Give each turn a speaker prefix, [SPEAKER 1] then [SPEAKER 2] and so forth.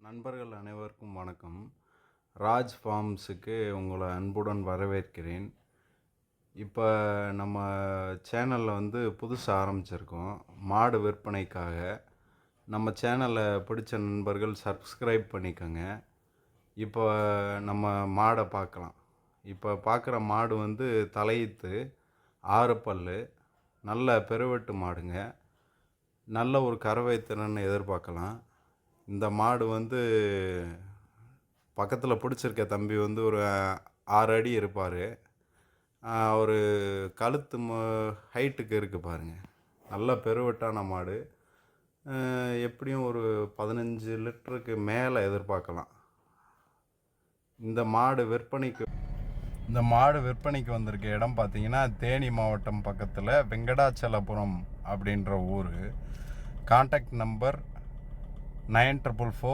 [SPEAKER 1] நண்பர்கள் அனைவருக்கும் வணக்கம். ராஜ் ஃபார்ம்ஸுக்கு உங்களை அன்புடன் வரவேற்கிறேன். இப்போ நம்ம சேனலில் புதுசாக ஆரம்பிச்சிருக்கோம் மாடு விற்பனைக்காக. நம்ம சேனலை பிடிச்ச நண்பர்கள் சப்ஸ்கிரைப் பண்ணிக்கோங்க. இப்போ நம்ம மாடை பார்க்கலாம். இப்போ பார்க்குற மாடு தலையீத்து 6 பல்லு, நல்ல பெருவெட்டு மாடுங்க. நல்ல ஒரு கறவை திறன் எதிர்பார்க்கலாம். இந்த மாடு பக்கத்தில் பிடிச்சிருக்க தம்பி ஒரு 6 அடி இருப்பார். ஒரு கழுத்து ஹைட்டுக்கு இருக்குது பாருங்கள். நல்ல பெருவெட்டான மாடு. எப்படியும் ஒரு 15 லிட்டருக்கு மேலே எதிர்பார்க்கலாம். இந்த மாடு விற்பனைக்கு வந்திருக்க இடம் பார்த்திங்கன்னா தேனி மாவட்டம் பக்கத்தில் வெங்கடாச்சலபுரம் அப்படின்ற ஊர். Contact number 9444